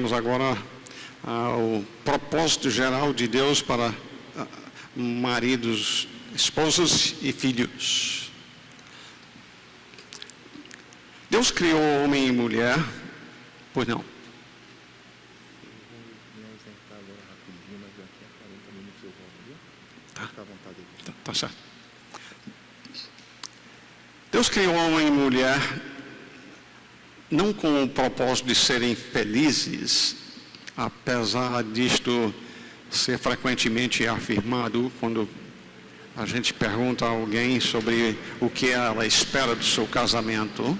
chegamos agora ao propósito geral de Deus para maridos, esposas e filhos. Deus criou homem e mulher, pois não? Tá certo. Deus criou homem e mulher não com o propósito de serem felizes, apesar disto ser frequentemente afirmado quando a gente pergunta a alguém sobre o que ela espera do seu casamento.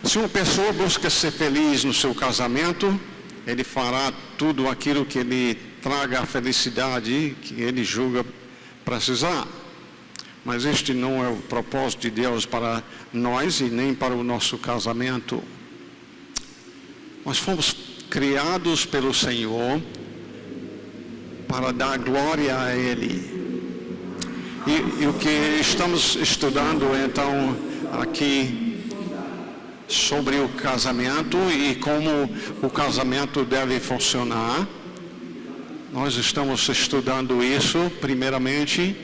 Se uma pessoa busca ser feliz no seu casamento, ele fará tudo aquilo que ele traga a felicidade que ele julga precisar. Mas este não é o propósito de Deus para nós e nem para o nosso casamento. Nós fomos criados pelo Senhor para dar glória a Ele. E o que estamos estudando então aqui sobre o casamento e como o casamento deve funcionar, nós estamos estudando isso primeiramente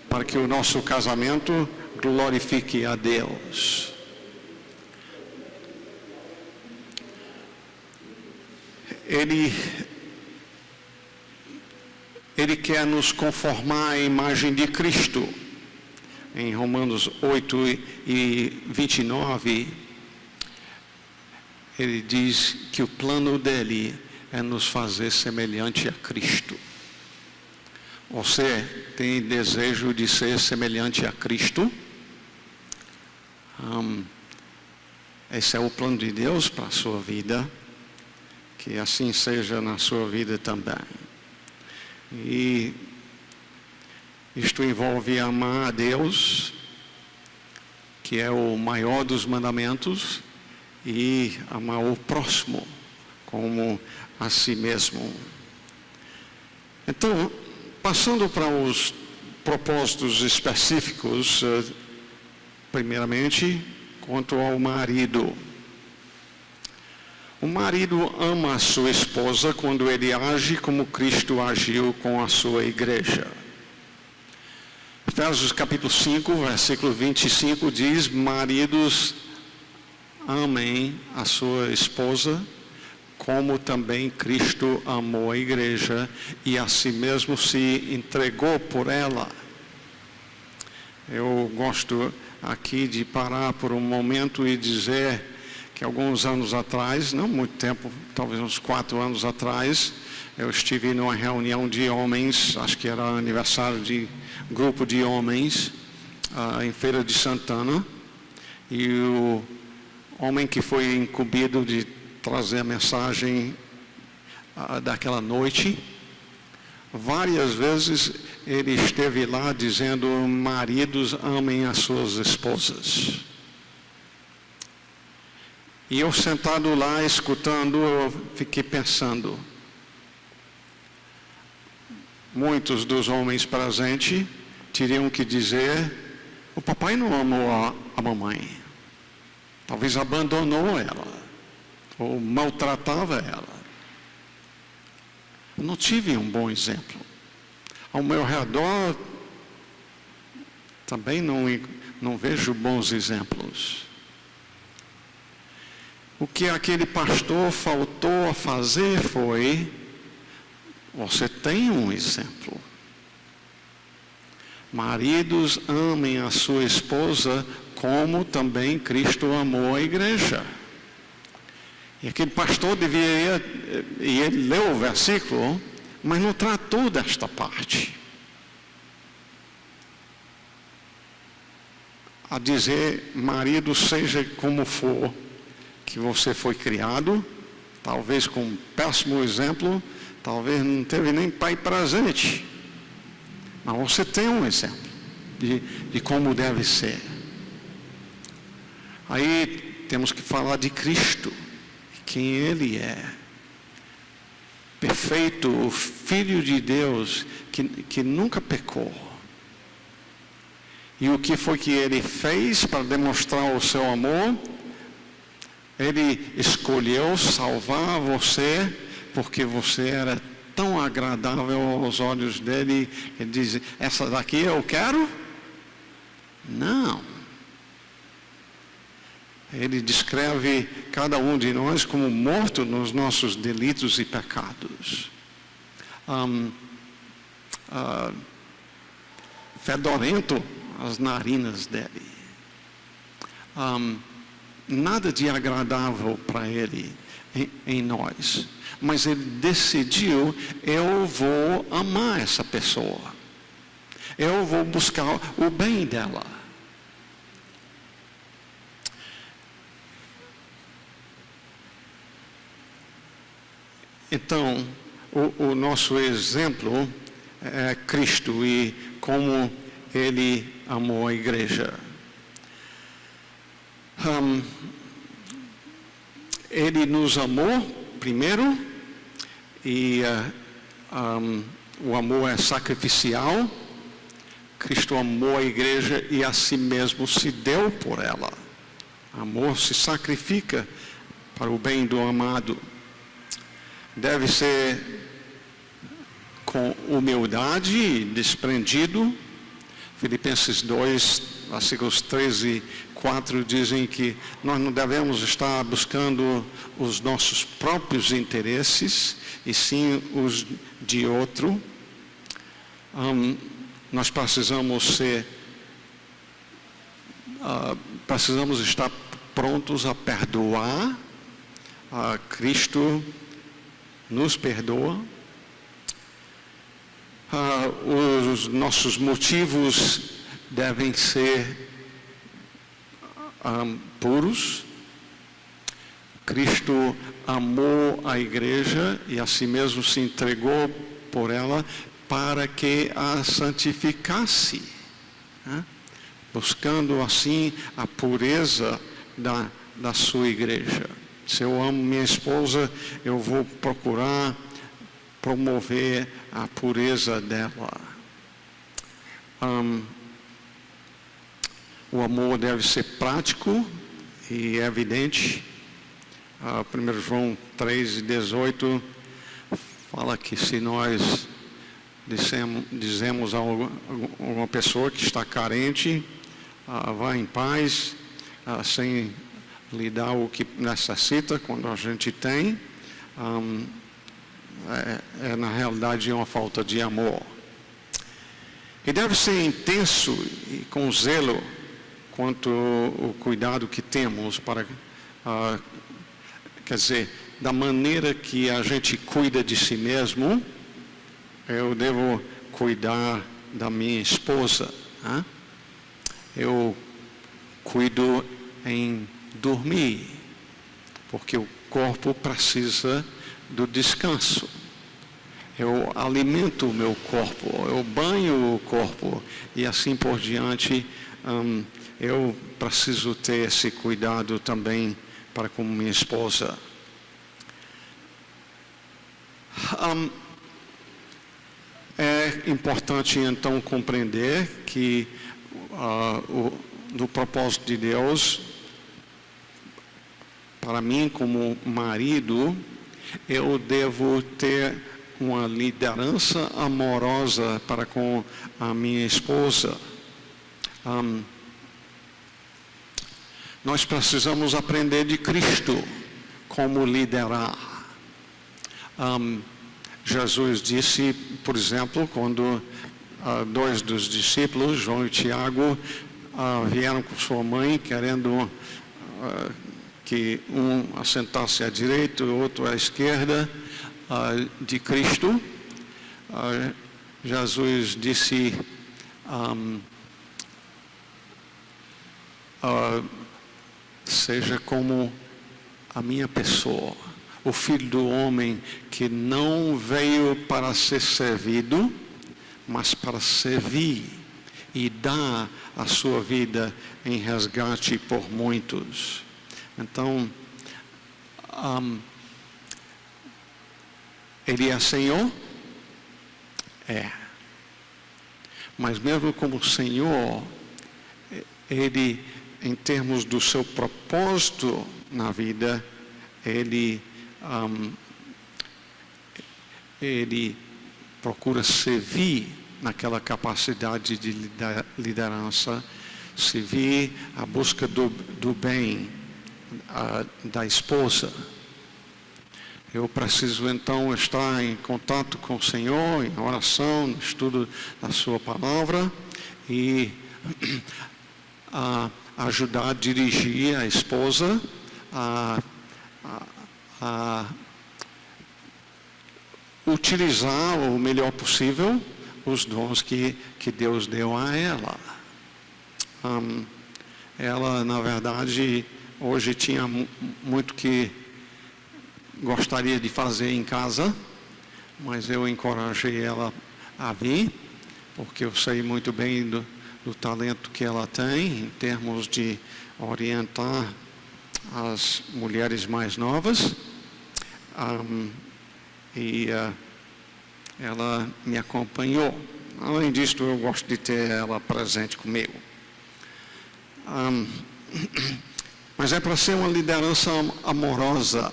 para que o nosso casamento glorifique a Deus. Ele quer nos conformar à imagem de Cristo. Em Romanos 8:29, ele diz que o plano dele é nos fazer semelhante a Cristo. Você tem desejo de ser semelhante a Cristo? Esse é o plano de Deus para a sua vida. Que assim seja na sua vida também. E isto envolve amar a Deus, que é o maior dos mandamentos, e amar o próximo como a si mesmo. Então, passando para os propósitos específicos, primeiramente, quanto ao marido. O marido ama a sua esposa quando ele age como Cristo agiu com a sua igreja. Efésios capítulo 5, versículo 25 diz: maridos, amem a sua esposa, como também Cristo amou a igreja e a si mesmo se entregou por ela. Eu gosto aqui de parar por um momento e dizer que alguns anos atrás, não muito tempo, talvez uns 4 anos atrás, eu estive numa reunião de homens, acho que era aniversário de grupo de homens, em Feira de Santana, e o homem que foi incumbido de trazer a mensagem daquela noite, várias vezes ele esteve lá dizendo: maridos, amem as suas esposas. E eu sentado lá escutando, eu fiquei pensando, muitos dos homens presentes teriam que dizer: o papai não amou a mamãe, talvez abandonou ela, ou maltratava ela. Eu não tive um bom exemplo. Ao meu redor, também não vejo bons exemplos. O que aquele pastor faltou a fazer foi: você tem um exemplo. Maridos, amem a sua esposa como também Cristo amou a igreja. E aquele pastor devia ir, e ele leu o versículo, mas não tratou desta parte. A dizer: marido, seja como for que você foi criado, talvez com um péssimo exemplo, talvez não teve nem pai presente, mas você tem um exemplo de como deve ser. Aí temos que falar de Cristo, quem Ele é. Perfeito, o Filho de Deus, que nunca pecou. E o que foi que Ele fez para demonstrar o seu amor? Ele escolheu salvar você porque você era tão agradável aos olhos dele. Ele diz: essa daqui eu quero? Não. Ele descreve cada um de nós como morto nos nossos delitos e pecados. Fedorento as narinas dele. Nada de agradável para ele em nós. Mas ele decidiu: eu vou amar essa pessoa. Eu vou buscar o bem dela. Então, o nosso exemplo é Cristo e como Ele amou a igreja. Ele nos amou primeiro e o amor é sacrificial. Cristo amou a igreja e a si mesmo se deu por ela. Amor se sacrifica para o bem do amado. Deve ser com humildade e desprendido. Filipenses 2, versículos 13 e 4 dizem que nós não devemos estar buscando os nossos próprios interesses, e sim os de outro. Nós precisamos estar prontos a perdoar. Cristo nos perdoa. Os nossos motivos devem ser puros. Cristo amou a igreja e a si mesmo se entregou por ela para que a santificasse, buscando assim a pureza da sua igreja. Se eu amo minha esposa, eu vou procurar promover a pureza dela. O amor deve ser prático e evidente. 1 João 3,18 fala que se nós dizemos a uma pessoa que está carente, vá em paz, sem lhe dar o que necessita quando a gente tem, na realidade uma falta de amor. E deve ser intenso e com zelo quanto o cuidado que temos para, quer dizer, da maneira que a gente cuida de si mesmo, eu devo cuidar da minha esposa. Eu cuido em dormir, porque o corpo precisa do descanso. Eu alimento o meu corpo, eu banho o corpo e assim por diante. Eu preciso ter esse cuidado também para com minha esposa. É importante então compreender que do propósito de Deus para mim como marido, eu devo ter uma liderança amorosa para com a minha esposa. Nós precisamos aprender de Cristo como liderar. Jesus disse, por exemplo, quando dois dos discípulos, João e Tiago, vieram com sua mãe querendo que um assentasse à direita e o outro à esquerda de Cristo, Jesus disse: seja como a minha pessoa, o Filho do Homem, que não veio para ser servido, mas para servir e dar a sua vida em resgate por muitos. Então, Ele é Senhor? É. Mas mesmo como Senhor, Ele, em termos do seu propósito na vida, ele procura servir naquela capacidade de liderança, servir a busca do bem da esposa. Eu preciso então estar em contato com o Senhor, em oração, no estudo da sua palavra e ajudar a dirigir a esposa a utilizar o melhor possível os dons que Deus deu a ela. Ela, na verdade, hoje tinha muito que gostaria de fazer em casa, mas eu encorajei ela a vir, porque eu sei muito bem do talento que ela tem em termos de orientar as mulheres mais novas. Ela me acompanhou. Além disso, eu gosto de ter ela presente comigo. Mas é para ser uma liderança amorosa.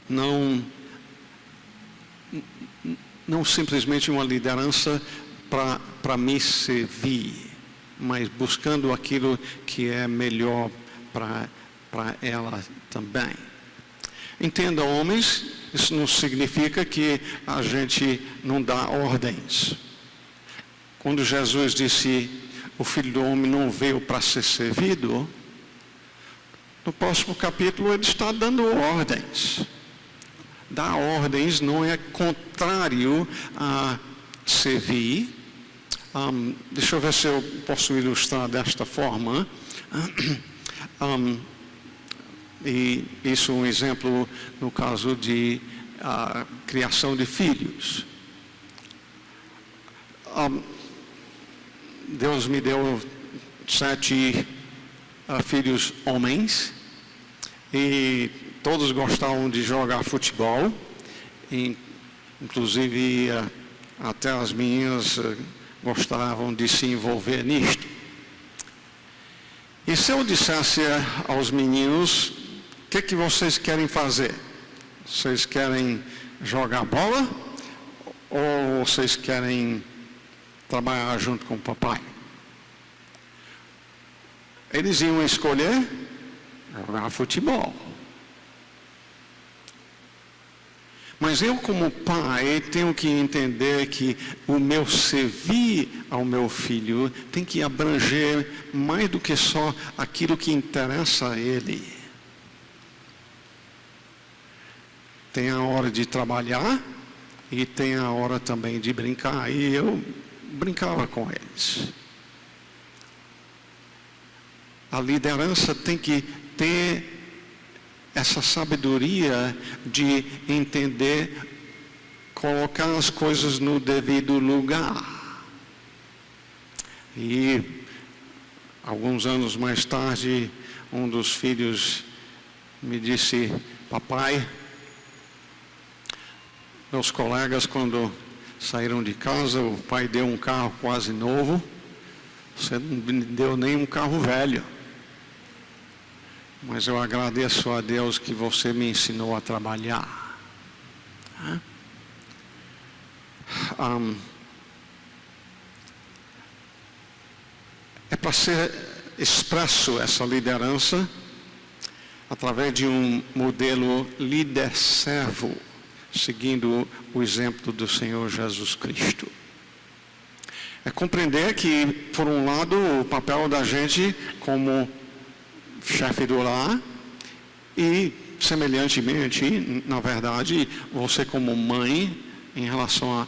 Não simplesmente uma liderança para me servir, mas buscando aquilo que é melhor para ela também. Entenda, homens, isso não significa que a gente não dá ordens. Quando Jesus disse, o Filho do Homem não veio para ser servido, no próximo capítulo ele está dando ordens. Dar ordens não é contrário a servir. Deixa eu ver se eu posso ilustrar desta forma. E isso é um exemplo no caso de criação de filhos. Deus me deu 7 filhos homens e todos gostavam de jogar futebol, inclusive até as meninas gostavam de se envolver nisto. E se eu dissesse aos meninos, o que vocês querem fazer? Vocês querem jogar bola ou vocês querem trabalhar junto com o papai? Eles iam escolher jogar futebol. Mas eu, como pai, tenho que entender que o meu servir ao meu filho tem que abranger mais do que só aquilo que interessa a ele. Tem a hora de trabalhar e tem a hora também de brincar. E eu brincava com eles. A liderança tem que ter essa sabedoria de entender, colocar as coisas no devido lugar. E alguns anos mais tarde, um dos filhos me disse, papai, meus colegas quando saíram de casa, o pai deu um carro quase novo, você não me deu nem um carro velho. Mas eu agradeço a Deus que você me ensinou a trabalhar. É para ser expresso essa liderança através de um modelo líder-servo, seguindo o exemplo do Senhor Jesus Cristo. É compreender que, por um lado, o papel da gente como chefe do lar e, semelhantemente, na verdade, você como mãe, em relação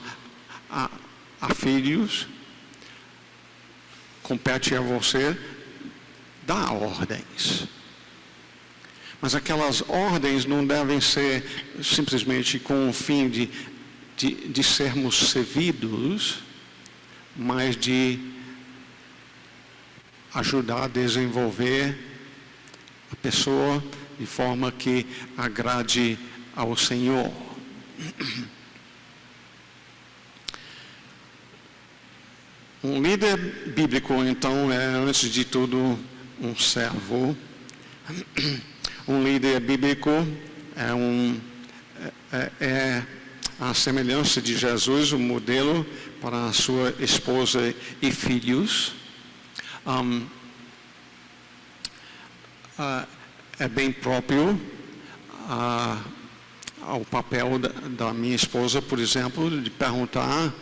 a filhos, compete a você dar ordens. Mas aquelas ordens não devem ser simplesmente com o fim de sermos servidos, mas de ajudar a desenvolver a pessoa de forma que agrade ao Senhor. Um líder bíblico, então, é, antes de tudo, um servo. Um líder bíblico é a semelhança de Jesus, o modelo para a sua esposa e filhos. É bem próprio ao papel da minha esposa, por exemplo, de perguntar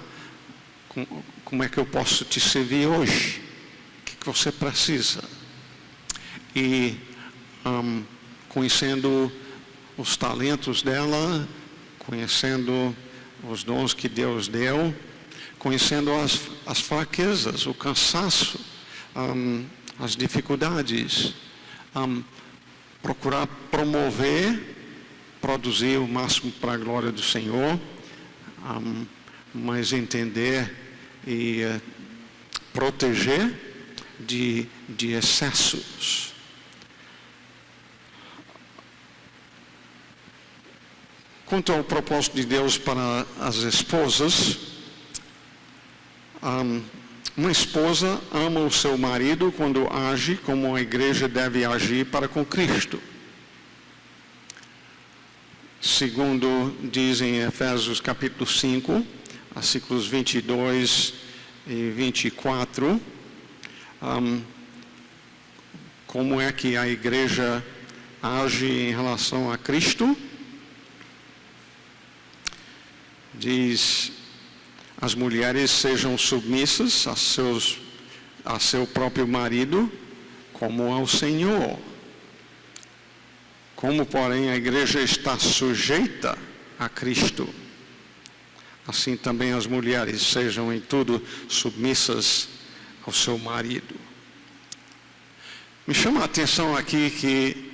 como é que eu posso te servir hoje, o que você precisa. E conhecendo os talentos dela, conhecendo os dons que Deus deu, conhecendo as fraquezas, o cansaço, as dificuldades, procurar promover, produzir o máximo para a glória do Senhor, mas entender e proteger de excessos. Quanto ao propósito de Deus para as esposas, uma esposa ama o seu marido quando age como a igreja deve agir para com Cristo. Segundo diz em Efésios capítulo 5, versículos 22 e 24, como é que a igreja age em relação a Cristo. Diz: as mulheres sejam submissas a seu próprio marido, como ao Senhor. Como, porém, a igreja está sujeita a Cristo, assim também as mulheres sejam em tudo submissas ao seu marido. Me chama a atenção aqui que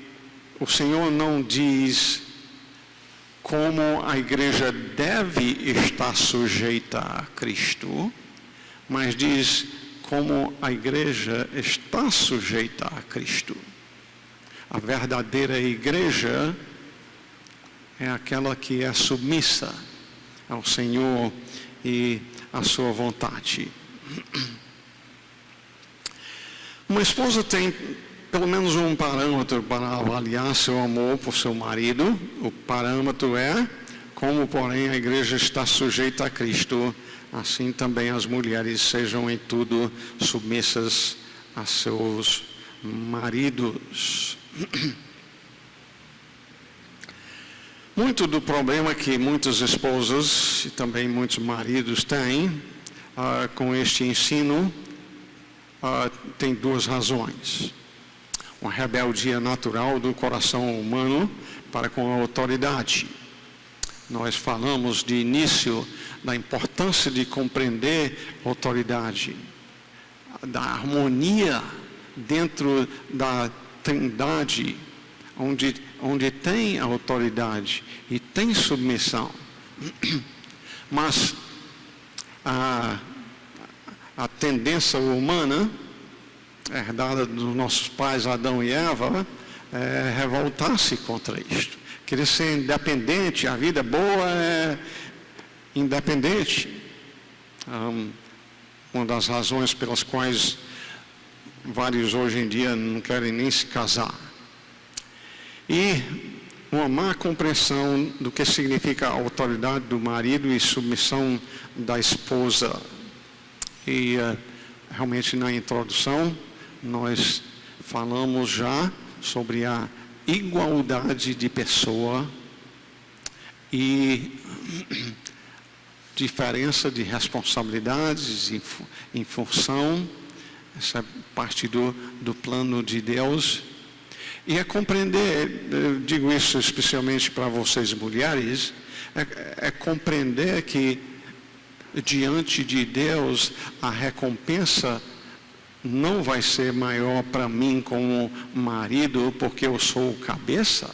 o Senhor não diz como a igreja deve estar sujeita a Cristo, mas diz como a igreja está sujeita a Cristo. A verdadeira igreja é aquela que é submissa ao Senhor e à sua vontade. Uma esposa tem pelo menos um parâmetro para avaliar seu amor por seu marido. O parâmetro é como, porém, a igreja está sujeita a Cristo, assim também as mulheres sejam em tudo submissas a seus maridos. Muito do problema que muitas esposas e também muitos maridos têm com este ensino tem duas razões. Uma rebeldia natural do coração humano para com a autoridade. Nós falamos de início da importância de compreender a autoridade, da harmonia dentro da Trindade, onde tem autoridade e tem submissão. Mas a tendência humana herdada dos nossos pais Adão e Eva é revoltar-se contra isto, querer ser independente. A vida boa é independente. Uma das razões pelas quais vários hoje em dia não querem nem se casar. E uma má compreensão do que significa a autoridade do marido e submissão da esposa. E realmente na introdução nós falamos já sobre a igualdade de pessoa e diferença de responsabilidades em função. Essa é parte do plano de Deus. E é compreender, eu digo isso especialmente para vocês mulheres, é compreender que diante de Deus a recompensa não vai ser maior para mim como marido porque eu sou o cabeça.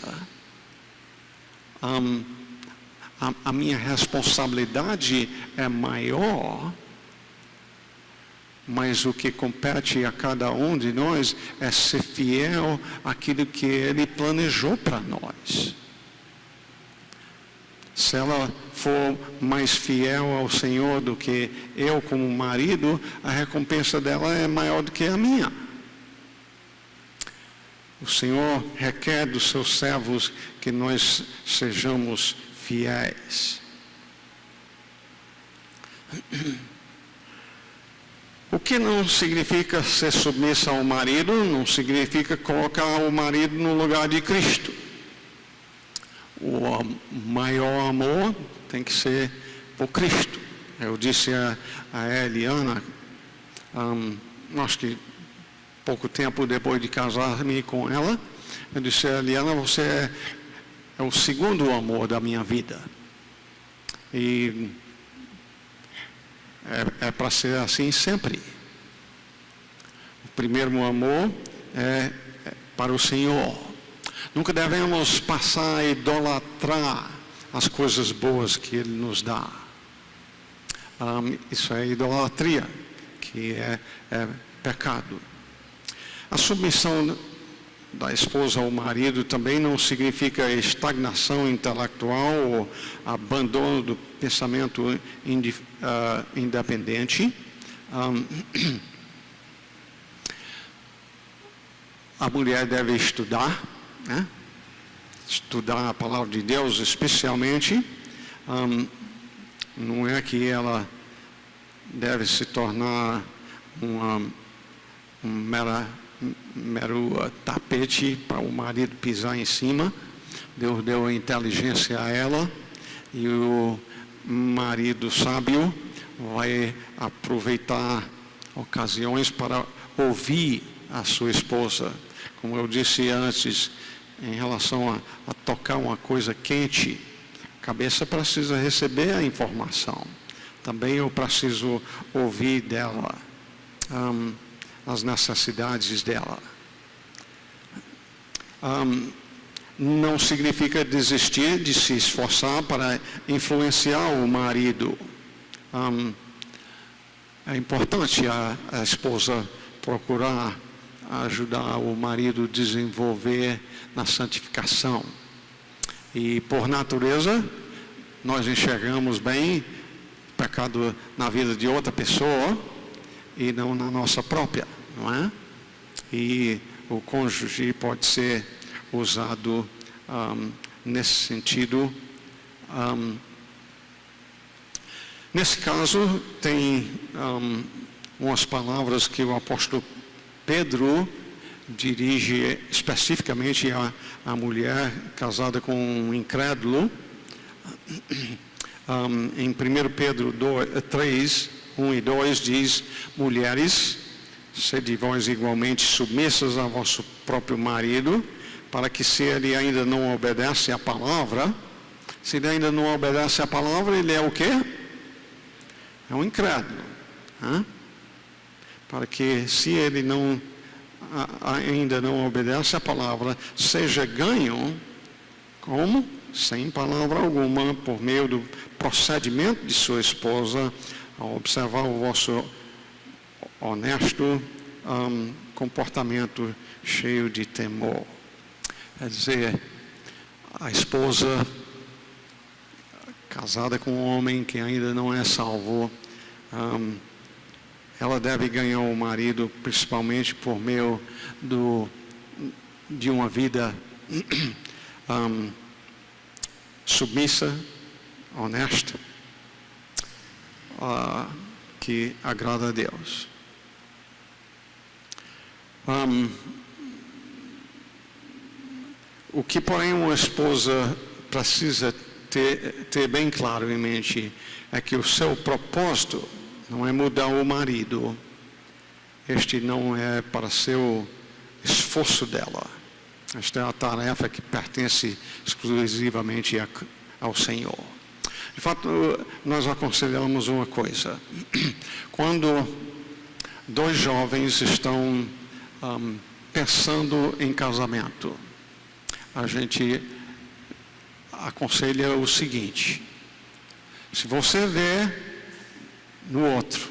A minha responsabilidade é maior, mas o que compete a cada um de nós é ser fiel àquilo que Ele planejou para nós. Se ela for mais fiel ao Senhor do que eu como marido, a recompensa dela é maior do que a minha. O Senhor requer dos seus servos que nós sejamos fiéis. O que não significa ser submissa ao marido, não significa colocar o marido no lugar de Cristo. O maior amor tem que ser por Cristo. Eu disse a Eliana, acho que pouco tempo depois de casar-me com ela, eu disse a Eliana, você é o segundo amor da minha vida. E é para ser assim sempre. O primeiro amor é para o Senhor. Nunca devemos passar a idolatrar as coisas boas que Ele nos dá. Isso é idolatria, que é pecado. A submissão da esposa ao marido também não significa estagnação intelectual ou abandono do pensamento independente. A mulher deve estudar, né? Estudar a palavra de Deus especialmente. Não é que ela deve se tornar um mero tapete para o marido pisar em cima. Deus deu a inteligência a ela e o marido sábio vai aproveitar ocasiões para ouvir a sua esposa. Como eu disse antes, em relação a tocar uma coisa quente, a cabeça precisa receber a informação. Também eu preciso ouvir dela as necessidades dela. Não significa desistir de se esforçar para influenciar o marido. É importante a esposa procurar ajudar o marido a desenvolver na santificação. E por natureza, nós enxergamos bem pecado na vida de outra pessoa e não na nossa própria, não é? E o cônjuge pode ser usado nesse sentido. Nesse caso, tem umas palavras que o apóstolo Pedro dirige especificamente à mulher casada com um incrédulo. Em 1 Pedro 3, 1 e 2 diz: mulheres, sede vós igualmente submissas a vosso próprio marido, para que se ele ainda não obedece à palavra, se ele ainda não obedece à palavra, ele é o quê? É um incrédulo. Para que se ele ainda não obedece à palavra, seja ganho, como? Sem palavra alguma, por meio do procedimento de sua esposa, ao observar o vosso honesto comportamento cheio de temor. Quer dizer, a esposa casada com um homem que ainda não é salvo, ela deve ganhar o marido principalmente por meio de uma vida submissa, honesta, que agrada a Deus. O que, porém, uma esposa precisa ter bem claro em mente é que o seu propósito não é mudar o marido. Este não é para ser o esforço dela. Esta é a tarefa que pertence exclusivamente ao Senhor. De fato, nós aconselhamos uma coisa. Quando dois jovens estão pensando em casamento, a gente aconselha o seguinte: se você vê no outro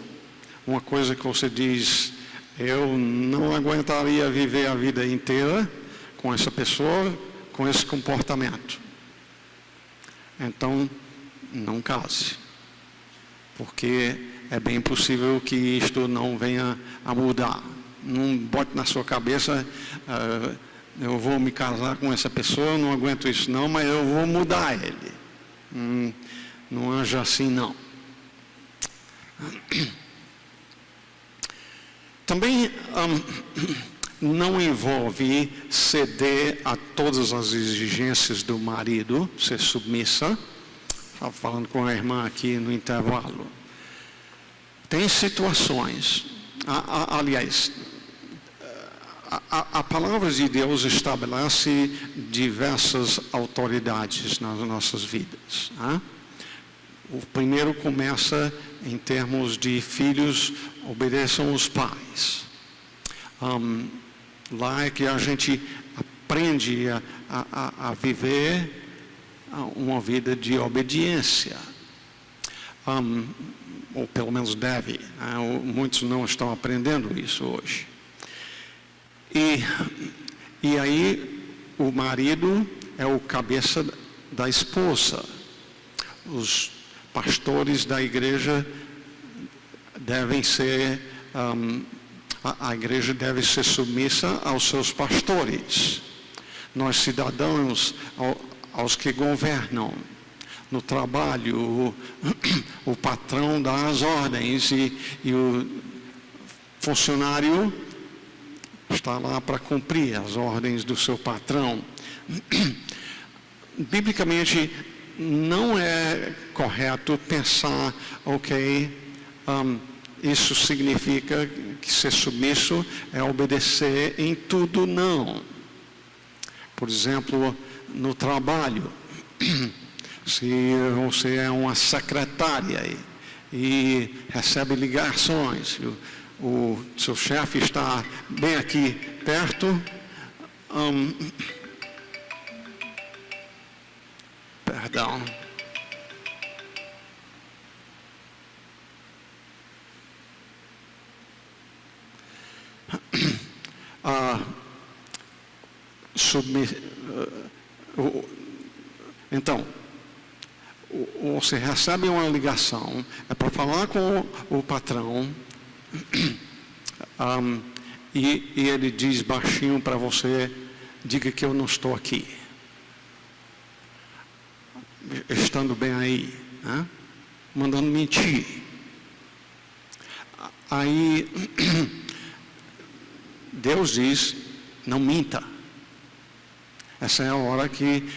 uma coisa que você diz, eu não aguentaria viver a vida inteira com essa pessoa, com esse comportamento, então não case, porque é bem possível que isto não venha a mudar. Não bote na sua cabeça eu vou me casar com essa pessoa, eu não aguento isso não, mas eu vou mudar ele. Não age assim não. Também não envolve ceder a todas as exigências do marido, ser submissa. Estava falando com a irmã aqui no intervalo. Tem situações, aliás, a palavra de Deus estabelece diversas autoridades nas nossas vidas. O primeiro começa em termos de filhos obedeçam os pais. Lá é que a gente aprende a viver uma vida de obediência. Ou pelo menos deve. Muitos não estão aprendendo isso hoje. E aí o marido é o cabeça da esposa. Os pastores da igreja devem ser, a igreja deve ser submissa aos seus pastores. Nós cidadãos, aos que governam. No trabalho, o patrão dá as ordens e o funcionário está lá para cumprir as ordens do seu patrão. Biblicamente, não é correto pensar, isso significa que ser submisso é obedecer em tudo, não. Por exemplo, no trabalho, se você é uma secretária e recebe ligações, o seu chefe está bem aqui perto, perdão. Então, você recebe uma ligação, é para falar com o patrão, e ele diz baixinho para você, diga que eu não estou aqui. Estando bem aí, né? Mandando mentir. Aí, Deus diz, não minta. Essa é a hora que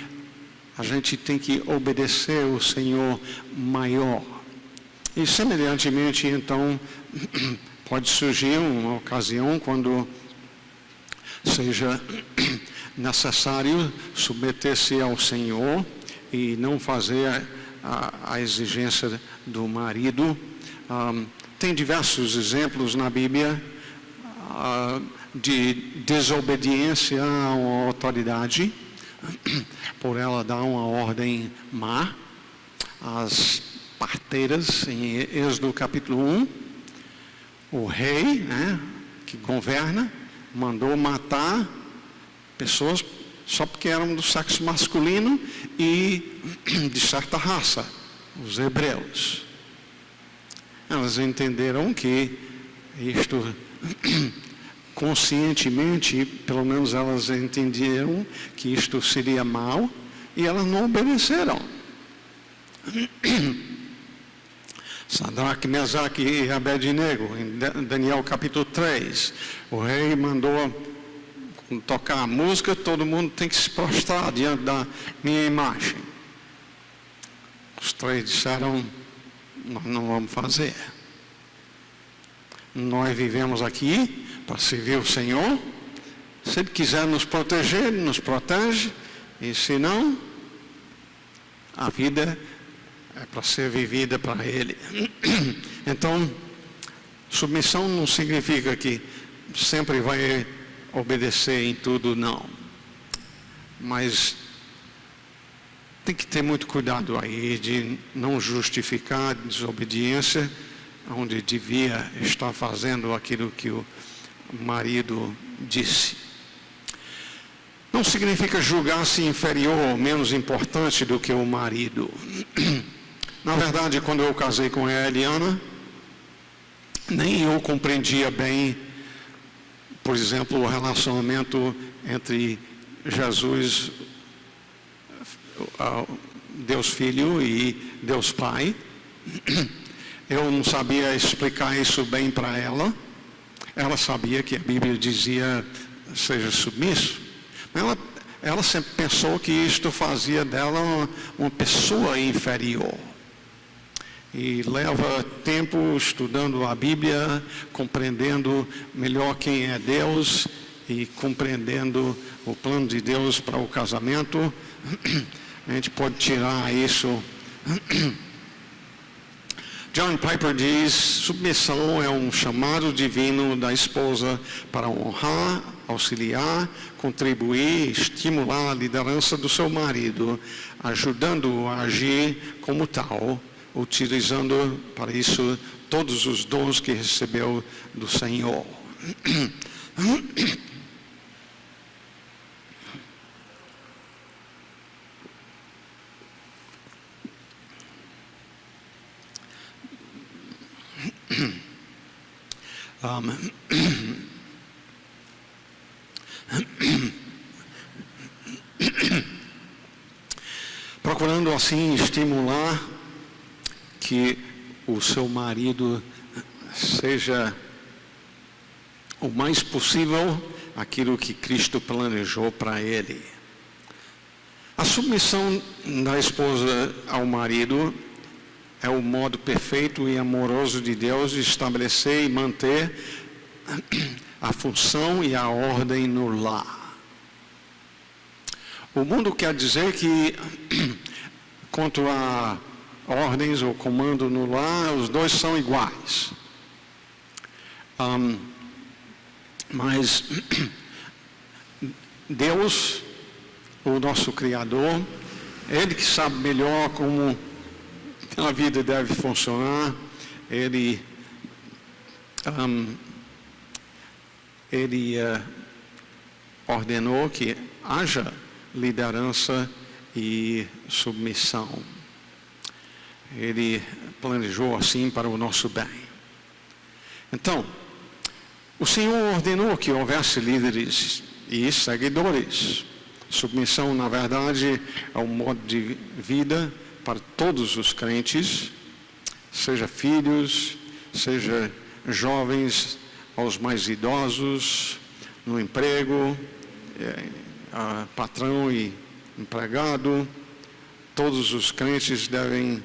a gente tem que obedecer o Senhor maior. E semelhantemente, então, pode surgir uma ocasião quando seja necessário submeter-se ao Senhor e não fazer a exigência do marido. Tem diversos exemplos na Bíblia de desobediência a uma autoridade, por ela dar uma ordem má. As parteiras, em Êxodo capítulo 1, o rei, né, que governa, mandou matar pessoas só porque eram do sexo masculino e de certa raça, os hebreus. Elas entenderam que isto, conscientemente, pelo menos elas entenderam que isto seria mal e elas não obedeceram. Sadraque, Mesaque e Abednego, em Daniel capítulo 3, o rei mandou tocar a música, todo mundo tem que se prostrar diante da minha imagem. Os três disseram, nós não vamos fazer. Nós vivemos aqui para servir o Senhor. Se Ele quiser nos proteger, Ele nos protege. E se não, a vida é para ser vivida para Ele. Então, submissão não significa que sempre vai obedecer em tudo, não. Mas tem que ter muito cuidado aí de não justificar desobediência onde devia estar fazendo aquilo que o marido disse. Não significa julgar-se inferior ou menos importante do que o marido. Na verdade, quando eu casei com a Eliana, nem eu compreendia bem, por exemplo, o relacionamento entre Jesus, Deus Filho e Deus Pai. Eu não sabia explicar isso bem para ela. Ela sabia que a Bíblia dizia seja submisso. Ela sempre pensou que isto fazia dela uma pessoa inferior. E leva tempo estudando a Bíblia, compreendendo melhor quem é Deus e compreendendo o plano de Deus para o casamento. A gente pode tirar isso. John Piper diz: submissão é um chamado divino da esposa para honrar, auxiliar, contribuir, estimular a liderança do seu marido, ajudando-o a agir como tal, utilizando para isso todos os dons que recebeu do Senhor. Procurando assim estimular que o seu marido seja o mais possível aquilo que Cristo planejou para ele. A submissão da esposa ao marido é o modo perfeito e amoroso de Deus de estabelecer e manter a função e a ordem no lar. O mundo quer dizer que, quanto a ordens ou comando no lar, os dois são iguais. Mas Deus, o nosso Criador, Ele que sabe melhor como a vida deve funcionar. Ele ordenou que haja liderança e submissão. Ele planejou assim para o nosso bem. Então, o Senhor ordenou que houvesse líderes e seguidores. Submissão, na verdade, é um modo de vida para todos os crentes, seja filhos, seja jovens, aos mais idosos, no emprego, patrão e empregado. Todos os crentes devem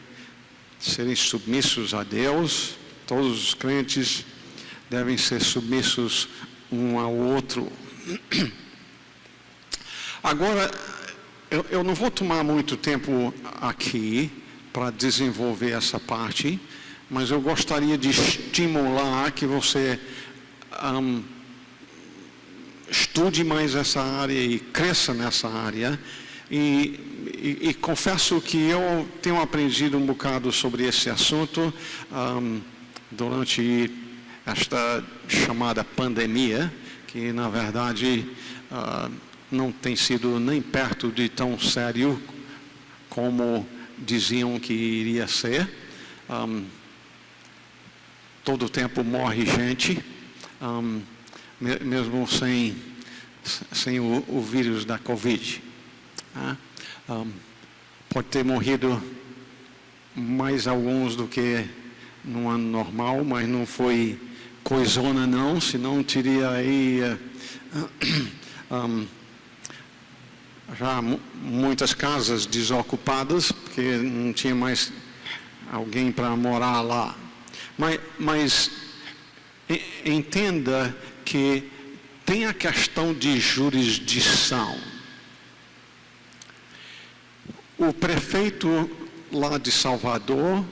serem submissos a Deus, todos os crentes devem ser submissos um ao outro. Agora, eu não vou tomar muito tempo aqui para desenvolver essa parte, mas eu gostaria de estimular que você estude mais essa área e cresça nessa área. E confesso que eu tenho aprendido um bocado sobre esse assunto durante esta chamada pandemia, que na verdade não tem sido nem perto de tão sério como diziam que iria ser. Todo o tempo morre gente, mesmo sem o vírus da Covid. Pode ter morrido mais alguns do que no ano normal, mas não foi coisona não, senão teria aí já muitas casas desocupadas, porque não tinha mais alguém para morar lá. Mas entenda que tem a questão de jurisdição. O prefeito lá de Salvador,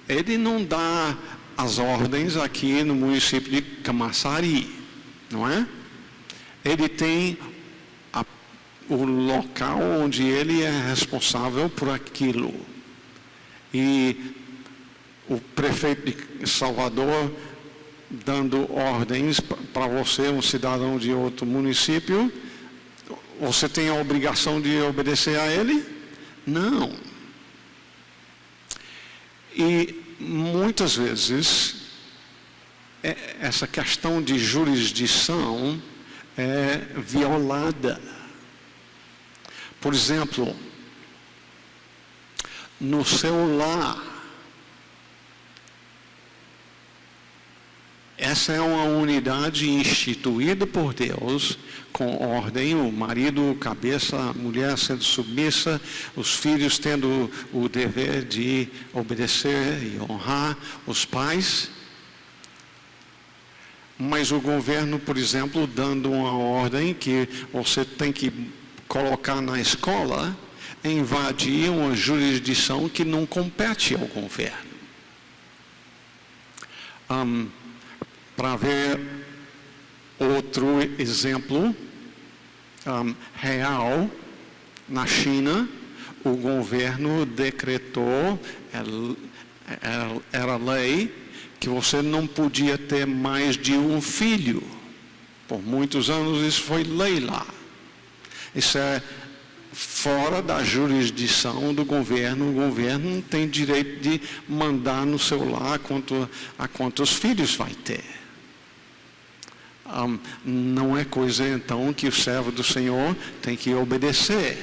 ele não dá as ordens aqui no município de Camaçari, não é? Ele tem o local onde ele é responsável por aquilo. E o prefeito de Salvador dando ordens para você, um cidadão de outro município, você tem a obrigação de obedecer a ele? Não. E muitas vezes essa questão de jurisdição é violada. Por exemplo, no seu lar, essa é uma unidade instituída por Deus, com ordem, o marido cabeça, a mulher sendo submissa, os filhos tendo o dever de obedecer e honrar os pais. Mas o governo, por exemplo, dando uma ordem que você tem que colocar na escola, invadir uma jurisdição que não compete ao governo. Para ver outro exemplo real, na China, o governo decretou, era lei, que você não podia ter mais de um filho. Por muitos anos isso foi lei lá. Isso é fora da jurisdição do governo. O governo não tem direito de mandar no seu lar a quantos filhos vai ter. Não é coisa então que o servo do Senhor tem que obedecer.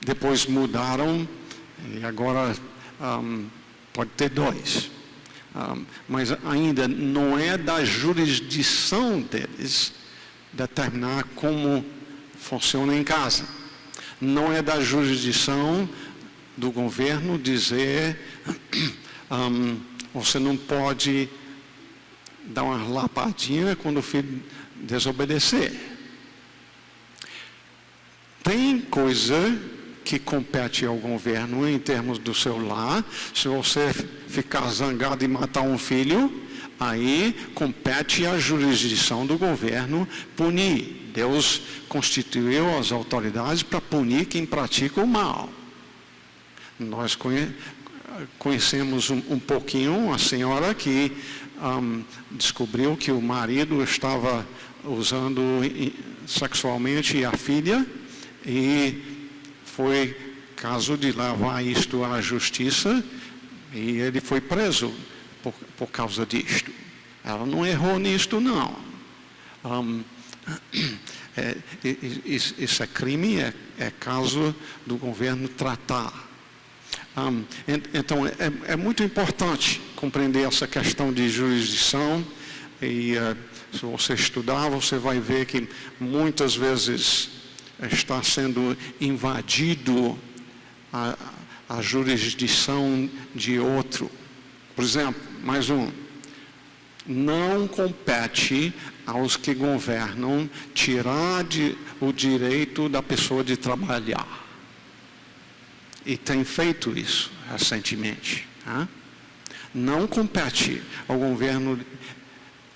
Depois mudaram e agora pode ter 2. Mas ainda não é da jurisdição deles determinar como funciona em casa. Não é da jurisdição do governo dizer você não pode dar uma lapadinha quando o filho desobedecer. Tem coisa que compete ao governo em termos do seu lar. Se você ficar zangado e matar um filho, aí compete à jurisdição do governo punir. Deus constituiu as autoridades para punir quem pratica o mal. Nós conhecemos um pouquinho a senhora que descobriu que o marido estava usando sexualmente a filha e foi caso de levar isto à justiça e ele foi preso por causa disto. Ela não errou nisto, não. Isso é crime, é caso do governo tratar. Então, é muito importante compreender essa questão de jurisdição e se você estudar, você vai ver que muitas vezes está sendo invadido a jurisdição de outro. Por exemplo, mais um. Não compete aos que governam tirar o direito da pessoa de trabalhar. E tem feito isso recentemente. Não compete ao governo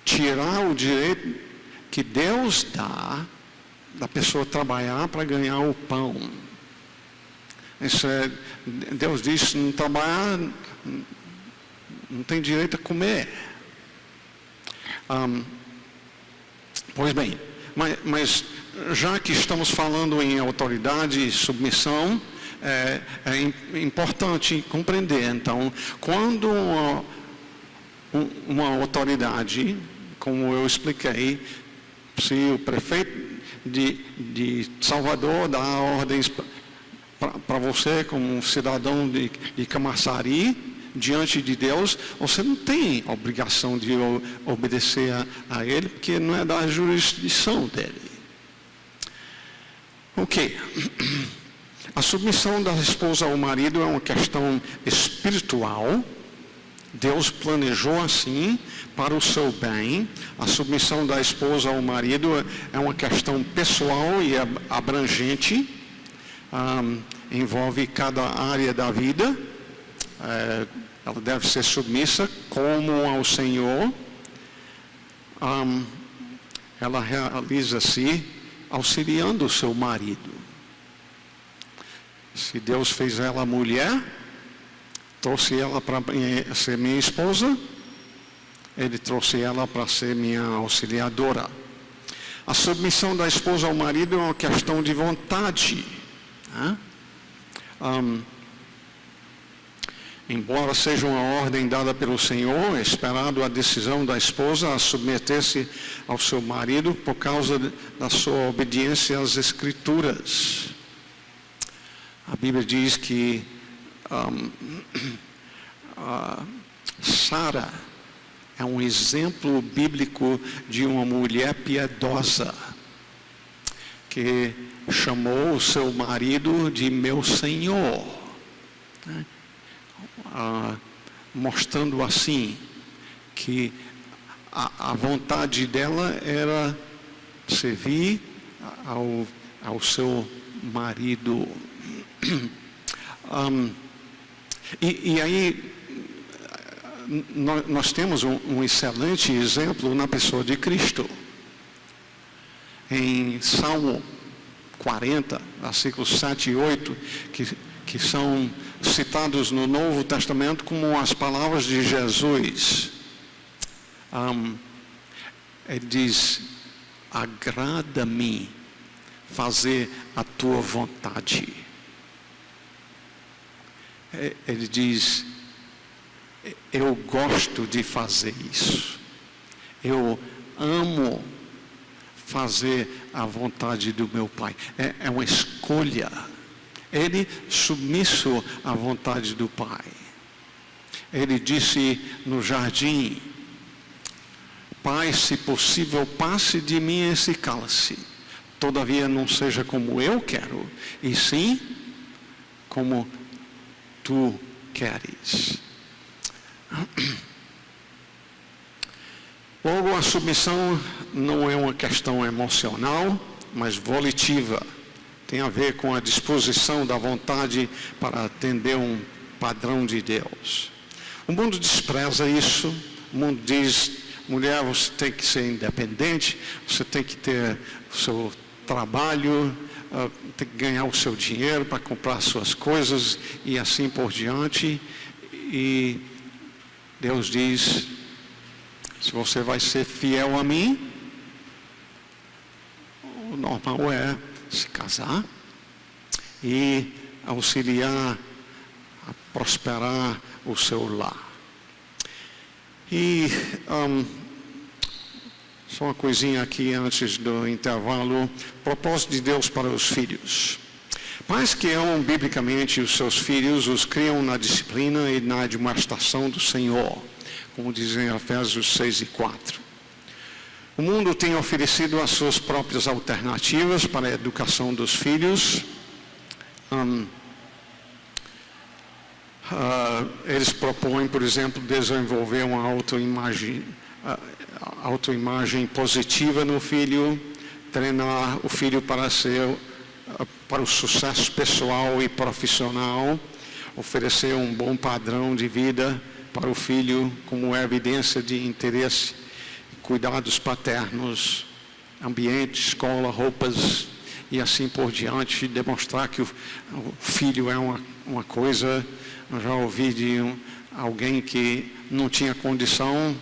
tirar o direito que Deus dá da pessoa trabalhar para ganhar o pão. Deus diz, não trabalhar, não tem direito a comer. Pois bem, mas já que estamos falando em autoridade e submissão, é importante compreender. Então, quando uma autoridade, como eu expliquei, se o prefeito de Salvador dá ordens para você como um cidadão de Camaçari, diante de Deus, você não tem obrigação de obedecer a ele, porque não é da jurisdição dele. Ok. A submissão da esposa ao marido é uma questão espiritual. Deus planejou assim para o seu bem. A submissão da esposa ao marido é uma questão pessoal e abrangente. Envolve cada área da vida. Ela deve ser submissa como ao Senhor. Ela realiza-se auxiliando o seu marido. Se Deus fez ela mulher, trouxe ela para ser minha esposa, Ele trouxe ela para ser minha auxiliadora. A submissão da esposa ao marido é uma questão de vontade. embora seja uma ordem dada pelo Senhor, é esperado a decisão da esposa a submeter-se ao seu marido por causa da sua obediência às Escrituras. A Bíblia diz que Sara é um exemplo bíblico de uma mulher piedosa, que chamou o seu marido de meu Senhor, né? Mostrando assim que a vontade dela era servir ao seu marido. E aí nós temos um excelente exemplo na pessoa de Cristo. Em Salmo 40, versículos 7 e 8, que são citados no Novo Testamento como as palavras de Jesus. Ele diz: agrada-me fazer a tua vontade. Ele diz: eu gosto de fazer isso. Eu amo fazer a vontade do meu Pai. É uma escolha. Ele submisso à vontade do Pai. Ele disse no jardim: Pai, se possível, passe de mim esse cálice. Todavia não seja como eu quero, e sim como tu queres. Logo, a submissão não é uma questão emocional, mas volitiva. Tem a ver com a disposição da vontade para atender um padrão de Deus. O mundo despreza isso. O mundo diz: mulher, você tem que ser independente, você tem que ter o seu trabalho, tem que ganhar o seu dinheiro para comprar suas coisas e assim por diante. E Deus diz: se você vai ser fiel a mim, o normal é se casar e auxiliar a prosperar o seu lar. E só uma coisinha aqui antes do intervalo. Propósito de Deus para os filhos. Pais que amam biblicamente os seus filhos os criam na disciplina e na admoestação do Senhor, como dizem Efésios 6 e 4. O mundo tem oferecido as suas próprias alternativas para a educação dos filhos. Eles propõem, por exemplo, desenvolver uma autoimagem positiva no filho, treinar o filho para o sucesso pessoal e profissional, oferecer um bom padrão de vida para o filho como evidência de interesse, cuidados paternos, ambiente, escola, roupas e assim por diante, demonstrar que o filho é uma coisa. Eu já ouvi de alguém que não tinha condição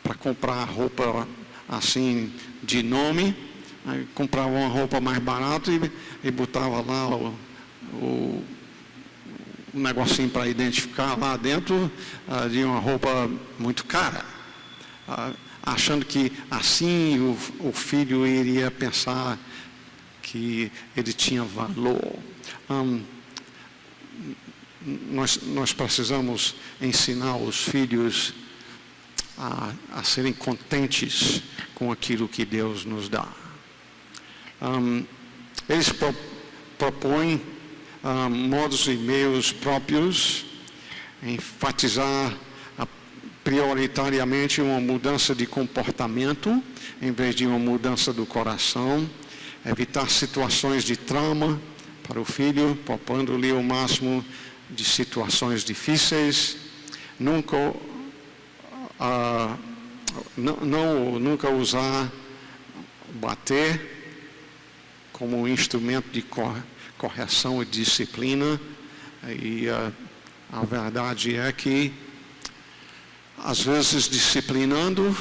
para comprar roupa assim de nome, aí comprava uma roupa mais barata e botava lá o negocinho para identificar lá dentro de uma roupa muito cara, achando que assim o filho iria pensar que ele tinha valor. Nós precisamos ensinar os filhos a serem contentes com aquilo que Deus nos dá. Eles propõem modos e meios próprios, enfatizar prioritariamente uma mudança de comportamento em vez de uma mudança do coração, evitar situações de trauma para o filho, propondo-lhe o máximo de situações difíceis, nunca usar bater como um instrumento de correção e disciplina. E a verdade é que às vezes disciplinando,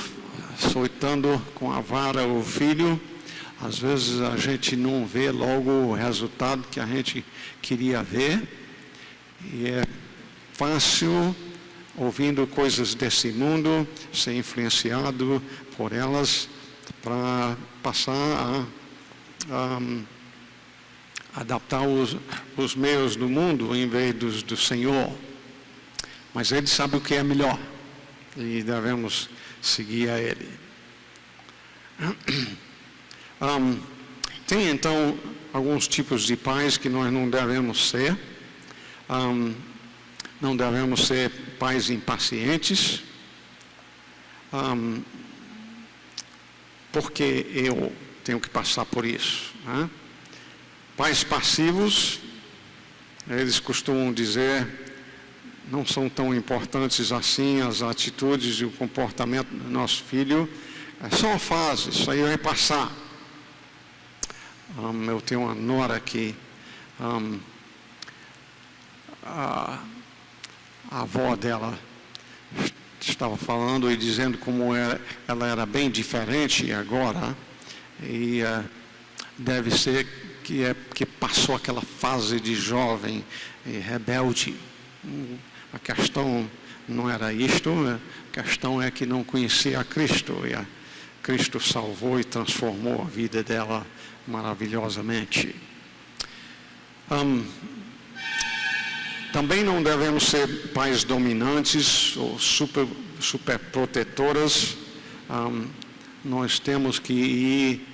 soltando com a vara o filho, às vezes a gente não vê logo o resultado que a gente queria ver, e é fácil, ouvindo coisas desse mundo, ser influenciado por elas para passar a adaptar os meios do mundo em vez do Senhor. Mas Ele sabe o que é melhor e devemos seguir a Ele. Tem então alguns tipos de pais que nós não devemos ser. Não devemos ser pais impacientes, porque eu tenho que passar por isso, né? Pais passivos, eles costumam dizer, não são tão importantes assim as atitudes e o comportamento do nosso filho, é só uma fase, isso aí vai passar. Eu tenho uma nora que a avó dela estava falando e dizendo como ela era bem diferente agora, e deve ser que passou aquela fase de jovem e rebelde. A questão não era isto, a questão é que não conhecia a Cristo, e Cristo salvou e transformou a vida dela maravilhosamente. Também não devemos ser pais dominantes ou super protetoras. Nós temos que ir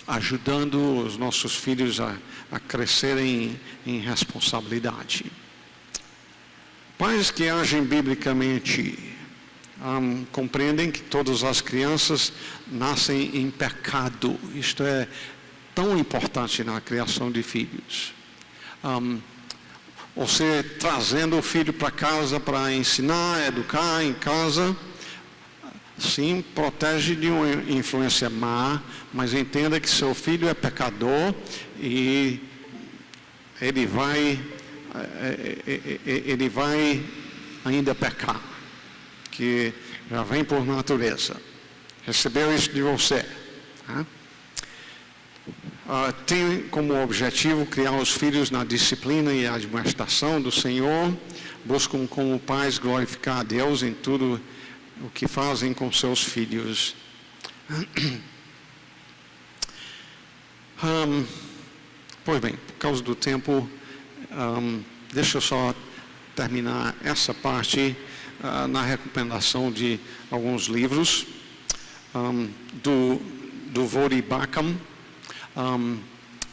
ajudando os nossos filhos a crescerem em responsabilidade. Pais que agem biblicamente compreendem que todas as crianças nascem em pecado. Isto é tão importante na criação de filhos. Você trazendo o filho para casa para ensinar, educar em casa, sim, protege de uma influência má, mas entenda que seu filho é pecador e ele vai ainda pecar, que já vem por natureza. Recebeu isso de você. Né? Tem como objetivo criar os filhos na disciplina e admoestação do Senhor, buscam como pais glorificar a Deus em tudo o que fazem com seus filhos. Pois bem, por causa do tempo, deixa eu só terminar essa parte na recomendação de alguns livros do Voddie Baucham.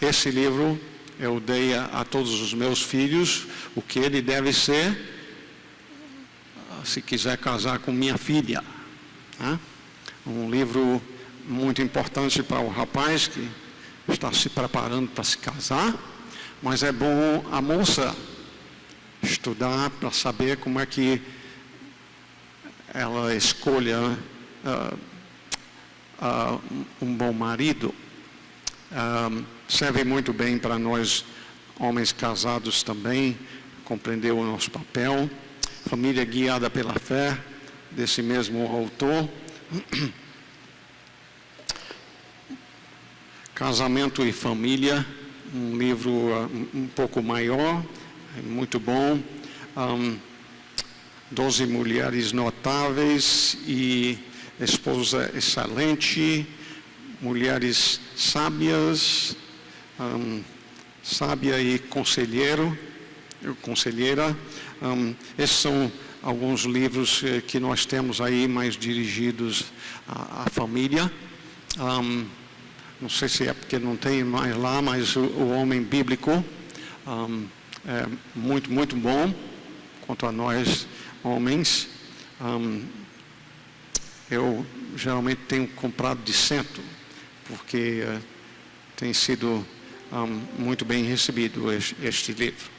Esse livro eu dei a todos os meus filhos, o que ele deve ser se quiser casar com minha filha. Né? Um livro muito importante para o rapaz que está se preparando para se casar, mas é bom a moça estudar para saber como é que ela escolha um bom marido. Serve muito bem para nós homens casados também, compreender o nosso papel. Família Guiada pela Fé, desse mesmo autor. Casamento e Família, um livro um pouco maior, muito bom. 12 Mulheres Notáveis e Esposa Excelente, Mulheres Sábias, Sábia e Conselheira. Esses são alguns livros que nós temos aí mais dirigidos à família. Não sei se é porque não tem mais lá, mas o Homem Bíblico é muito, muito bom quanto a nós homens. Eu geralmente tenho comprado de cento, porque tem sido muito bem recebido este livro.